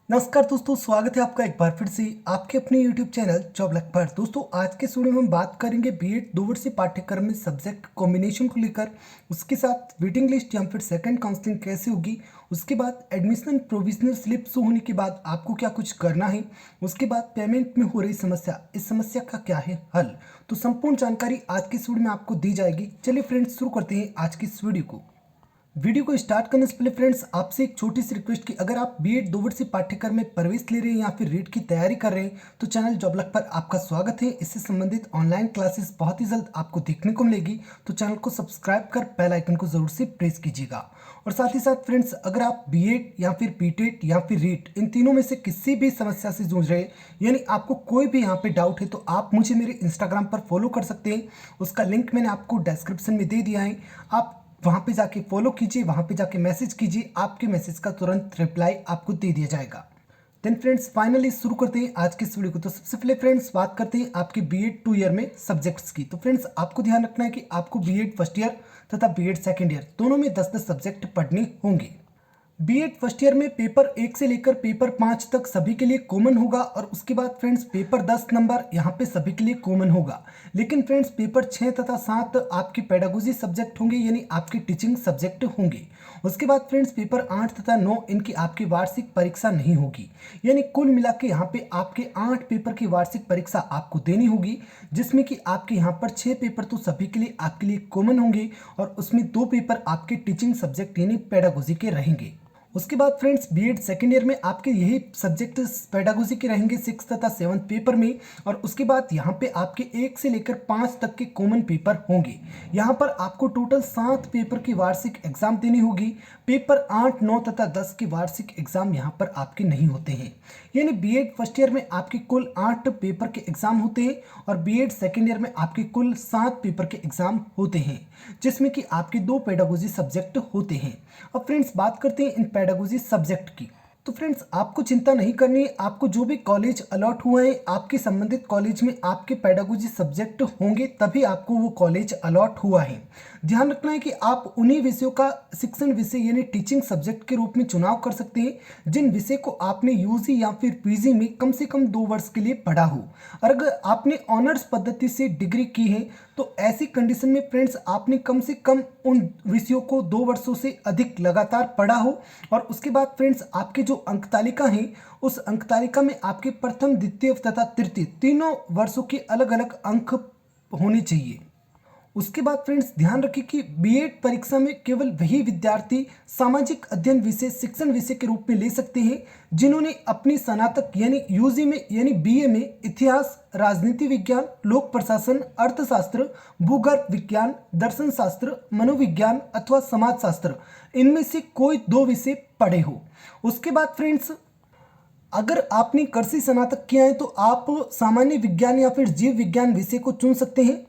नमस्कार दोस्तों, स्वागत है आपका एक बार फिर से आपके अपने YouTube चैनल जॉब लक पर। दोस्तों, आज के वीडियो में हम बात करेंगे बीएड 2 वर्षीय पाठ्यक्रम में सब्जेक्ट कॉम्बिनेशन को लेकर, उसके साथ वेटिंग लिस्ट या फिर सेकंड काउंसलिंग कैसे होगी, उसके बाद एडमिशन प्रोविजनल स्लिप शो होने के बाद आपको क्या कुछ करना है, उसके बाद पेमेंट में हो रही समस्या, इस समस्या का क्या है हल। तो संपूर्ण जानकारी आज के इस वीडियो में आपको दी जाएगी। चलिए फ्रेंड्स, शुरू करते हैं आज की इस वीडियो को स्टार्ट करने से पहले फ्रेंड्स आपसे एक छोटी सी रिक्वेस्ट कि अगर आप बीएड 2 वर्षीय पाठ्यक्रम में प्रवेश ले रहे हैं या फिर रीट की तैयारी कर रहे हैं तो चैनल जॉब लक पर आपका स्वागत है। इससे संबंधित ऑनलाइन क्लासेस बहुत ही जल्द आपको देखने को मिलेगी, तो चैनल को सब्सक्राइब कर बेल आइकन को जरूर से प्रेस कीजिएगा। और साथ ही साथ फ्रेंड्स, अगर आप बीएड या फिर बीटेट या फिर रीट इन तीनों में से किसी भी समस्या से जूझ रहे हैं, यानी आपको कोई भी यहाँ पे डाउट है, तो आप मुझे मेरे इंस्टाग्राम पर फॉलो कर सकते हैं। उसका लिंक मैंने आपको डिस्क्रिप्शन में दे दिया है। आप वहाँ पे जाके फॉलो कीजिए, वहाँ पे जाके मैसेज कीजिए, आपके मैसेज का तुरंत रिप्लाई आपको दे दिया जाएगा। देन फ्रेंड्स, फाइनली शुरू करते हैं आज के इस वीडियो को। तो सबसे पहले फ्रेंड्स बात करते हैं आपके बीएड 2 ईयर में सब्जेक्ट्स की। तो फ्रेंड्स आपको ध्यान रखना है कि आपको बीएड फर्स्ट ईयर तथा बीएड सेकेंड ईयर दोनों में 10-10 सब्जेक्ट पढ़ने होंगे। बीएड फर्स्ट ईयर में पेपर 1 से लेकर पेपर 5 तक सभी के लिए कॉमन होगा, और उसके बाद फ्रेंड्स पेपर 10 नंबर यहाँ पे सभी के लिए कॉमन होगा। लेकिन फ्रेंड्स पेपर 6 तथा 7 आपके पेडागोजी सब्जेक्ट होंगे, यानी आपके टीचिंग सब्जेक्ट होंगे। उसके बाद फ्रेंड्स पेपर 8 तथा 9 इनकी आपकी वार्षिक परीक्षा नहीं होगी, यानी कुल मिला के यहाँ पे आपके 8 पेपर की वार्षिक परीक्षा आपको देनी होगी, जिसमें कि आपके यहाँ पर 6 पेपर तो सभी के लिए आपके लिए कॉमन होंगे, और उसमें 2 पेपर आपके टीचिंग सब्जेक्ट यानी पेडागोजी के रहेंगे। उसके बाद फ्रेंड्स बीएड सेकेंड ईयर में आपके यही सब्जेक्ट पेडागोजी के रहेंगे 6 तथा 7 पेपर में, और उसके बाद यहाँ पे आपके 1 से लेकर 5 तक के कॉमन पेपर होंगे। यहाँ पर आपको टोटल 7 पेपर की वार्षिक एग्जाम देनी होगी। पेपर 8, 9 तथा 10 के वार्षिक एग्जाम यहाँ पर आपके नहीं होते हैं, यानी बीएड फर्स्ट ईयर में आपके कुल 8 पेपर के एग्जाम होते हैं, और बीएड सेकेंड ईयर में आपके कुल 7 पेपर के एग्जाम होते हैं, जिसमें कि आपके 2 पेडागोजी सब्जेक्ट होते हैं। अब फ्रेंड्स बात करते हैं इन पेडागोजी सब्जेक्ट की। तो फ्रेंड्स आपको चिंता नहीं करनी है, आपको जो भी कॉलेज अलॉट हुआ है आपके संबंधित कॉलेज में आपके पेडागोजी सब्जेक्ट होंगे, तभी आपको वो कॉलेज अलॉट हुआ है। ध्यान रखना है कि आप उन्हीं विषयों का शिक्षण विषय यानी टीचिंग सब्जेक्ट के रूप में चुनाव कर सकते हैं जिन विषय को आपने यूजी या फिर पीजी में कम से कम 2 वर्ष के लिए पढ़ा हो। और अगर आपने ऑनर्स पद्धति से डिग्री की है तो ऐसी कंडीशन में फ्रेंड्स आपने कम से कम उन विषयों को 2 वर्षों से अधिक लगातार पढ़ा हो, और उसके बाद फ्रेंड्स आपके जो अंक तालिका है उस अंक तालिका में आपके प्रथम, द्वितीय तथा तृतीय तीनों वर्षों के अलग अलग अंक होने चाहिए। उसके बाद फ्रेंड्स ध्यान रखें कि बीएड परीक्षा में केवल वही विद्यार्थी सामाजिक अध्ययन विषय शिक्षण विषय के रूप में ले सकते हैं जिन्होंने अपनी स्नातक यानी यूजी में यानी बीए में इतिहास, राजनीति विज्ञान, लोक प्रशासन, अर्थशास्त्र, भूगर्भ विज्ञान, दर्शन शास्त्र, मनोविज्ञान अथवा समाजशास्त्र इनमें से कोई 2 विषय पढ़े हो। उसके बाद फ्रेंड्स अगर आपने कृषि स्नातक किया है तो आप सामान्य विज्ञान या फिर जीव विज्ञान विषय को चुन सकते हैं।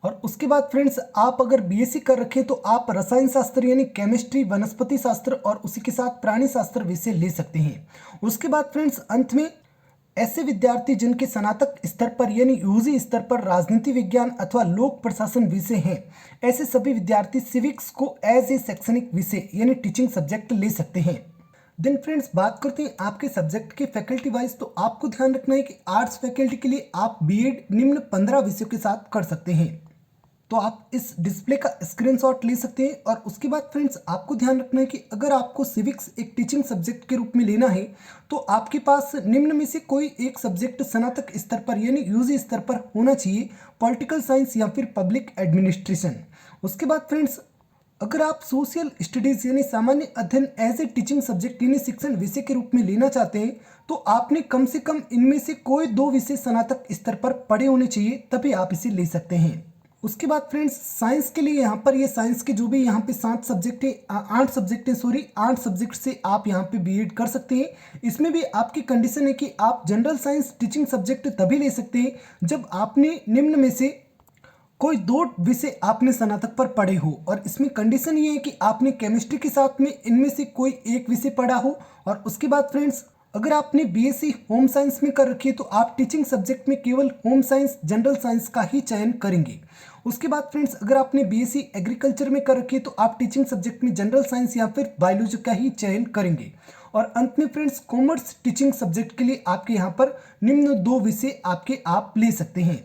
और उसके बाद फ्रेंड्स आप अगर बीएससी कर रखे तो आप रसायन शास्त्र यानी केमिस्ट्री, वनस्पति शास्त्र और उसी के साथ प्राणी शास्त्र विषय ले सकते हैं। उसके बाद फ्रेंड्स अंत में ऐसे विद्यार्थी जिनके स्नातक स्तर पर यानी यूजी स्तर पर राजनीति विज्ञान अथवा लोक प्रशासन विषय हैं, ऐसे सभी विद्यार्थी सिविक्स को एज ए शैक्षणिक विषय यानी टीचिंग सब्जेक्ट ले सकते हैं। देन फ्रेंड्स बात करते हैं आपके सब्जेक्ट के फैकल्टी वाइज। तो आपको ध्यान रखना है कि आर्ट्स फैकल्टी के लिए आप बीएड निम्न 15 विषयों के साथ कर सकते हैं। तो आप इस डिस्प्ले का स्क्रीनशॉट ले सकते हैं। और उसके बाद फ्रेंड्स आपको ध्यान रखना है कि अगर आपको सिविक्स एक टीचिंग सब्जेक्ट के रूप में लेना है तो आपके पास निम्न में से कोई एक सब्जेक्ट स्नातक स्तर पर यानी यूजी स्तर पर होना चाहिए, पॉलिटिकल साइंस या फिर पब्लिक एडमिनिस्ट्रेशन। उसके बाद फ्रेंड्स अगर आप सोशल स्टडीज यानी सामान्य अध्ययन एज ए टीचिंग सब्जेक्ट यानी शिक्षण विषय के रूप में लेना चाहते हैं तो आपने कम से कम इनमें से कोई 2 विषय स्नातक स्तर पर पढ़े होने चाहिए, तभी आप इसे ले सकते हैं। उसके बाद फ्रेंड्स साइंस के लिए यहाँ पर ये साइंस के जो भी यहाँ पे 7 सब्जेक्ट है 8 सब्जेक्ट है 8 सब्जेक्ट से आप यहाँ पे बीएड कर सकते हैं। इसमें भी आपकी कंडीशन है कि आप जनरल साइंस टीचिंग सब्जेक्ट तभी ले सकते हैं जब आपने निम्न में से कोई 2 विषय आपने स्नातक पर पढ़े हो, और इसमें कंडीशन ये है कि आपने केमिस्ट्री के साथ में इनमें से कोई एक विषय पढ़ा हो। और उसके बाद फ्रेंड्स अगर आपने बीएससी होम साइंस में कर रखी है तो आप टीचिंग सब्जेक्ट में केवल होम साइंस, जनरल साइंस का ही चयन करेंगे। उसके बाद फ्रेंड्स अगर आपने बीएससी एग्रीकल्चर में कर रखी है तो आप टीचिंग सब्जेक्ट में जनरल साइंस या फिर बायोलॉजी का ही चयन करेंगे। और अंत में फ्रेंड्स कॉमर्स टीचिंग सब्जेक्ट के लिए आपके यहाँ पर निम्न 2 विषय आपके आप ले सकते हैं।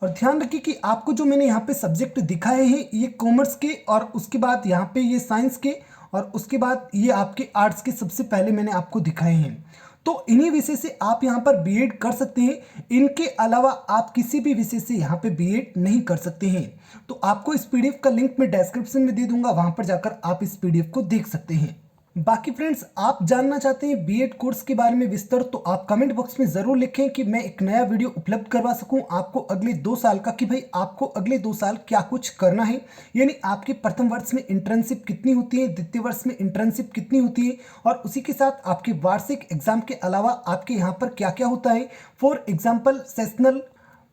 और ध्यान रखिए कि आपको जो मैंने यहाँ पे सब्जेक्ट दिखाए हैं ये कॉमर्स के, और उसके बाद यहाँ पे ये साइंस के, और उसके बाद ये आपके आर्ट्स के सबसे पहले मैंने आपको दिखाए हैं। तो इन्हीं विषय से आप यहाँ पर बीएड कर सकते हैं। इनके अलावा आप किसी भी विषय से यहाँ पे बीएड नहीं कर सकते हैं। तो आपको इस पीडीएफ का लिंक मैं डिस्क्रिप्शन में दे दूंगा, वहां पर जाकर आप इस पीडीएफ को देख सकते हैं। बाकी फ्रेंड्स आप जानना चाहते हैं बीएड कोर्स के बारे में विस्तार, तो आप कमेंट बॉक्स में जरूर लिखें कि मैं एक नया वीडियो उपलब्ध करवा सकूं आपको अगले 2 साल का, कि भाई आपको अगले 2 साल क्या कुछ करना है। यानी आपके प्रथम वर्ष में इंटर्नशिप कितनी होती है, द्वितीय वर्ष में इंटर्नशिप कितनी होती है, और उसी के साथ आपके वार्षिक एग्जाम के अलावा आपके यहाँ पर क्या क्या होता है। For example sessional,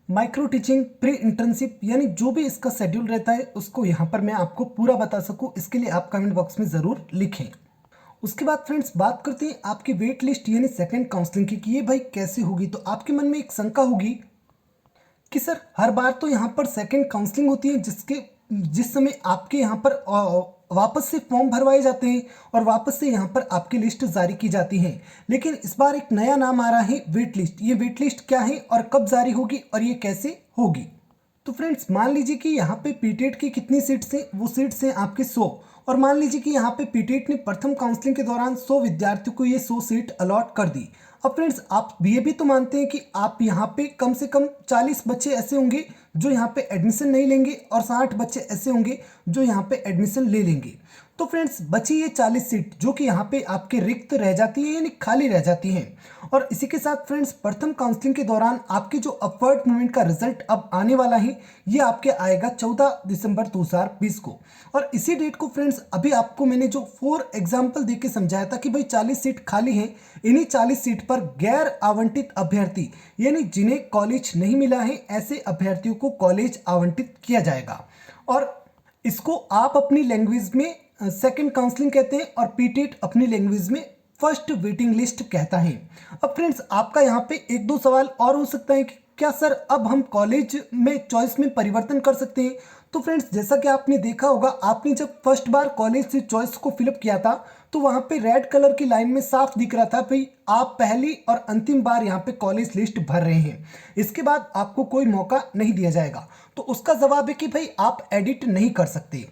micro teaching, pre internship, यानी जो भी इसका शेड्यूल रहता है उसको यहाँ पर मैं आपको पूरा बता सकूँ, इसके लिए आप कमेंट बॉक्स में ज़रूर लिखें। उसके बाद फ्रेंड्स बात करते हैं आपकी वेट लिस्ट यानी सेकंड काउंसलिंग की, कि ये भाई कैसे होगी। तो आपके मन में एक शंका होगी कि सर हर बार तो यहाँ पर सेकंड काउंसलिंग होती है, जिस समय आपके यहाँ पर वापस से फॉर्म भरवाए जाते हैं और वापस से यहाँ पर आपकी लिस्ट जारी की जाती है। लेकिन इस बार एक नया नाम आ रहा है वेट लिस्ट। ये वेट लिस्ट क्या है और कब जारी होगी और ये कैसे होगी। तो फ्रेंड्स मान लीजिए कि यहाँ पे पीटेट की कितनी सीट्स हैं, वो सीट्स हैं आपके 100, और मान लीजिए कि यहाँ पे पीटेट ने प्रथम काउंसलिंग के दौरान 100 विद्यार्थियों को ये 100 सीट अलॉट कर दी। अब फ्रेंड्स आप ये भी तो मानते हैं कि आप यहाँ पे कम से कम 40 बच्चे ऐसे होंगे जो यहाँ पे एडमिशन नहीं लेंगे और 60 बच्चे ऐसे होंगे जो यहाँ पे एडमिशन ले लेंगे। तो फ्रेंड्स बची ये 40 सीट जो कि यहाँ पे आपके रिक्त रह जाती है, यानी खाली रह जाती हैं। और इसी के साथ फ्रेंड्स प्रथम काउंसलिंग के दौरान आपके जो अपवर्ड मूवमेंट का रिजल्ट अब आने वाला है ये आपके आएगा 14 दिसंबर 2020 को। और इसी डेट को फ्रेंड्स अभी आपको मैंने जो 4 एग्जाम्पल देके समझाया था कि भाई 40 सीट खाली हैं, इन्हीं 40 सीट पर गैर आवंटित अभ्यर्थी यानी जिन्हें कॉलेज नहीं मिला है ऐसे अभ्यर्थियों को कॉलेज आवंटित किया जाएगा। और इसको आप अपनी लैंग्वेज में सेकंड काउंसलिंग कहते हैं और पीटेट अपनी लैंग्वेज में फर्स्ट वेटिंग लिस्ट कहता है। अब फ्रेंड्स आपका यहाँ पे 1-2 सवाल और हो सकता है कि क्या सर अब हम कॉलेज में चॉइस में परिवर्तन कर सकते हैं। तो फ्रेंड्स जैसा कि आपने देखा होगा, आपने जब फर्स्ट बार कॉलेज से चॉइस को फिलअप किया था तो वहाँ पे रेड कलर की लाइन में साफ दिख रहा था भाई आप पहली और अंतिम बार यहाँ पे कॉलेज लिस्ट भर रहे हैं, इसके बाद आपको कोई मौका नहीं दिया जाएगा। तो उसका जवाब है कि भाई आप एडिट नहीं कर सकते।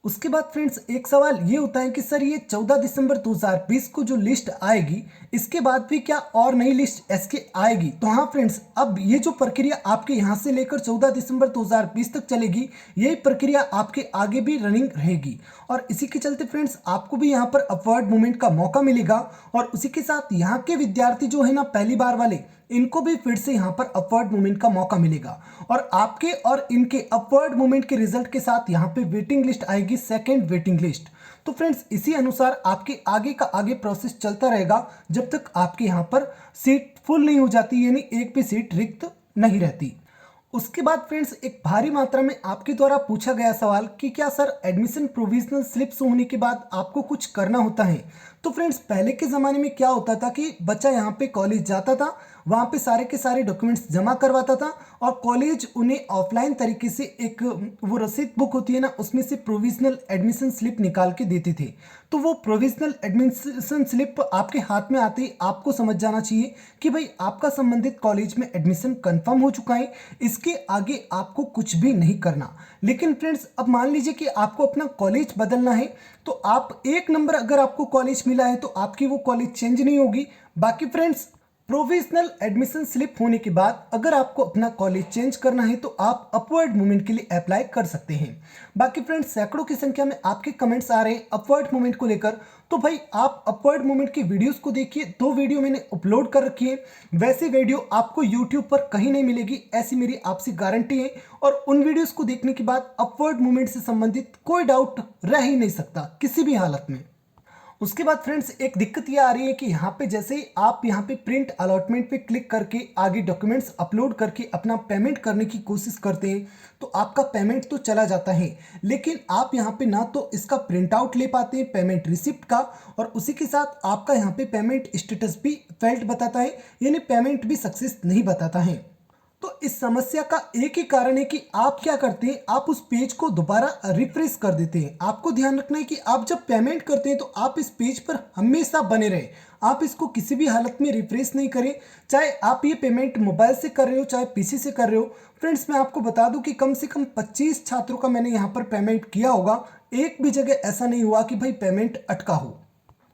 उसके बाद फ्रेंड्स एक सवाल ये होता है कि सर ये 14 दिसंबर 2020 को जो लिस्ट आएगी इसके बाद भी क्या और नई लिस्ट एसके आएगी। तो हाँ फ्रेंड्स अब ये जो प्रक्रिया आपके यहाँ से लेकर 14 दिसंबर 2020 तक चलेगी, यही प्रक्रिया आपके आगे भी रनिंग रहेगी। और इसी के चलते फ्रेंड्स आपको भी यहाँ पर अपवर्ड मूवमेंट का मौका मिलेगा। और उसी के साथ यहाँ के विद्यार्थी जो है ना पहली बार वाले, इनको भी फिर से यहाँ पर अपवर्ड मूवमेंट का मौका मिलेगा। और आपके और इनके अपवर्ड मूवमेंट के रिजल्ट के साथ यहाँ पे वेटिंग लिस्ट आएगी, सेकंड वेटिंग लिस्ट। तो फ्रेंड्स इसी अनुसार आपके आगे का आगे प्रोसेस चलता रहेगा जब तक आपके यहाँ पर सीट फुल नहीं हो जाती, यानी एक भी सीट रिक्त नहीं रहती। उसके बाद फ्रेंड्स एक भारी मात्रा में आपके द्वारा पूछा गया सवाल कि क्या सर एडमिशन प्रोविजनल स्लिप्स होने के बाद आपको कुछ करना होता है। तो फ्रेंड्स पहले के ज़माने में क्या होता था कि बच्चा यहाँ पे कॉलेज जाता था, वहाँ पे सारे के सारे डॉक्यूमेंट्स जमा करवाता था और कॉलेज उन्हें ऑफलाइन तरीके से एक वो रसीद बुक होती है ना, उसमें से प्रोविजनल एडमिशन स्लिप निकाल के देते थे। तो वो प्रोविजनल एडमिशन स्लिप आपके हाथ में आते ही आपको समझ जाना चाहिए कि भाई आपका संबंधित कॉलेज में एडमिशन कंफर्म हो चुका है, इसके आगे आपको कुछ भी नहीं करना। लेकिन फ्रेंड्स अब मान लीजिए कि आपको अपना कॉलेज बदलना है, तो आप एक नंबर अगर आपको कॉलेज मिला है तो आपकी वो कॉलेज चेंज नहीं होगी। बाकी फ्रेंड्स प्रोविजनल एडमिशन स्लिप होने के बाद अगर आपको अपना कॉलेज चेंज करना है तो आप अपवर्ड मूवमेंट के लिए अप्लाई कर सकते हैं। बाकी फ्रेंड्स सैकड़ों की संख्या में आपके कमेंट्स आ रहे हैं अपवर्ड मूवमेंट को लेकर, तो भाई आप अपवर्ड मूवमेंट की वीडियोस को देखिए, 2 वीडियो मैंने अपलोड कर रखी है। वैसी वीडियो आपको यूट्यूब पर कहीं नहीं मिलेगी, ऐसी मेरी आपसे गारंटी है। और उन वीडियोस को देखने के बाद अपवर्ड मूवमेंट से संबंधित कोई डाउट रह ही नहीं सकता किसी भी हालत में। उसके बाद फ्रेंड्स एक दिक्कत ये आ रही है कि यहाँ पे जैसे ही आप यहाँ पे प्रिंट अलॉटमेंट पे क्लिक करके आगे डॉक्यूमेंट्स अपलोड करके अपना पेमेंट करने की कोशिश करते हैं तो आपका पेमेंट तो चला जाता है, लेकिन आप यहाँ पे ना तो इसका प्रिंट आउट ले पाते हैं पेमेंट रिसिप्ट का, और उसी के साथ आपका यहाँ पे पेमेंट स्टेटस भी फेल्ड बताता है, यानी पेमेंट भी सक्सेस नहीं बताता है। तो इस समस्या का एक ही कारण है कि आप क्या करते हैं, आप उस पेज को दोबारा रिफ्रेश कर देते हैं। आपको ध्यान रखना है कि आप जब पेमेंट करते हैं तो आप इस पेज पर हमेशा बने रहें। आप इसको किसी भी हालत में रिफ्रेश नहीं करें, चाहे आप ये पेमेंट मोबाइल से कर रहे हो चाहे पीसी से कर रहे हो। फ्रेंड्स, मैं आपको बता दूं कि कम से कम 25 छात्रों का मैंने यहाँ पर पेमेंट किया होगा। एक भी जगह ऐसा नहीं हुआ कि भाई पेमेंट अटका हो।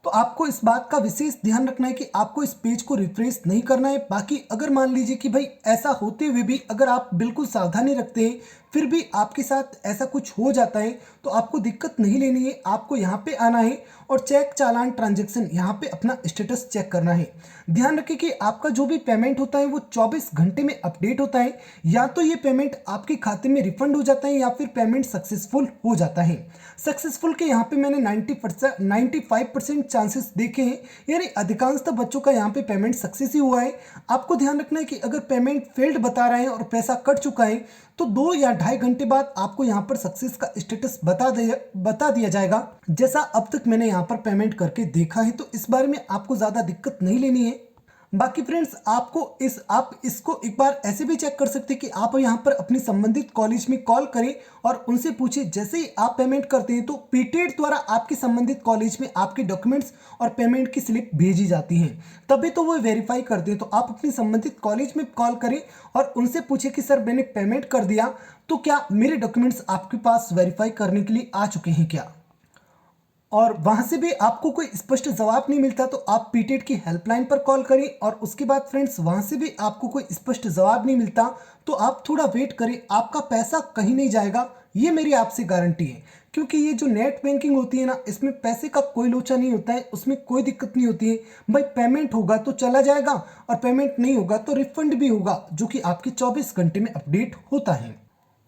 तो आपको इस बात का विशेष ध्यान रखना है कि आपको इस पेज को रिफ्रेश नहीं करना है। बाकी अगर मान लीजिए कि भाई ऐसा होते हुए भी अगर आप बिल्कुल सावधानी रखते हैं फिर भी आपके साथ ऐसा कुछ हो जाता है तो आपको दिक्कत नहीं लेनी है। आपको यहाँ पे आना है और चेक चालान ट्रांजैक्शन यहाँ पे अपना स्टेटस चेक करना है। ध्यान रखें कि आपका जो भी पेमेंट होता है वो 24 घंटे में अपडेट होता है। या तो ये पेमेंट आपके खाते में रिफंड हो जाता है या फिर पेमेंट सक्सेसफुल हो जाता है। सक्सेसफुल के यहाँ पे मैंने 95% चांसेस देखे हैं, यानी अधिकांशतः बच्चों का यहाँ पे पेमेंट सक्सेस ही हुआ है। आपको ध्यान रखना है कि अगर पेमेंट फेल्ड बता रहा है और पैसा कट चुका है तो 2 या 2.5 घंटे बाद आपको यहाँ पर सक्सेस का स्टेटस बता दिया जाएगा। जैसा अब तक मैंने यहाँ पर पेमेंट करके देखा है, तो इस बारे में आपको ज़्यादा दिक्कत नहीं लेनी है। बाकी फ्रेंड्स, आप इसको एक बार ऐसे भी चेक कर सकते हैं कि आप यहाँ पर अपनी संबंधित कॉलेज में कॉल करें और उनसे पूछें। जैसे ही आप पेमेंट करते हैं तो पीटेड द्वारा आपके संबंधित कॉलेज में आपके डॉक्यूमेंट्स और पेमेंट की स्लिप भेजी जाती हैं, तभी तो वो वेरीफाई करते हैं। तो आप अपनी संबंधित कॉलेज में कॉल करें और उनसे पूछें कि सर मैंने पेमेंट कर दिया तो क्या मेरे डॉक्यूमेंट्स आपके पास वेरीफाई करने के लिए आ चुके हैं क्या। और वहां से भी आपको कोई स्पष्ट जवाब नहीं मिलता तो आप पीटेड की हेल्पलाइन पर कॉल करें। और उसके बाद फ्रेंड्स, वहां से भी आपको कोई स्पष्ट जवाब नहीं मिलता तो आप थोड़ा वेट करें, आपका पैसा कहीं नहीं जाएगा, ये मेरी आपसे गारंटी है। क्योंकि ये जो नेट बैंकिंग होती है ना, इसमें पैसे का कोई लोचा नहीं होता है, उसमें कोई दिक्कत नहीं होती है। भाई पेमेंट होगा तो चला जाएगा और पेमेंट नहीं होगा तो रिफंड भी होगा, जो कि आपके 24 घंटे में अपडेट होता है।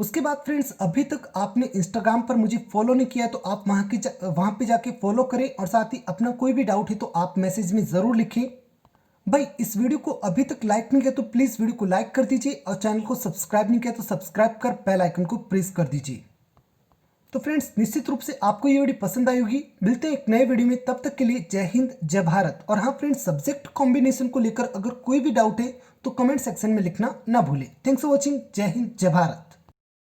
उसके बाद फ्रेंड्स, अभी तक आपने इंस्टाग्राम पर मुझे फॉलो नहीं किया तो आप वहाँ पे जाके फॉलो करें और साथ ही अपना कोई भी डाउट है तो आप मैसेज में ज़रूर लिखें। भाई, इस वीडियो को अभी तक लाइक नहीं किया तो प्लीज़ वीडियो को लाइक कर दीजिए और चैनल को सब्सक्राइब नहीं किया तो सब्सक्राइब कर बेल आइकन को प्रेस कर दीजिए। तो फ्रेंड्स, निश्चित रूप से आपको ये वीडियो पसंद आई होगी। मिलते हैं एक नए वीडियो में, तब तक के लिए जय हिंद जय भारत। और हाँ फ्रेंड्स, सब्जेक्ट कॉम्बिनेशन को लेकर अगर कोई भी डाउट है तो कमेंट सेक्शन में लिखना ना भूलें। Thanks for watching. जय हिंद जय भारत।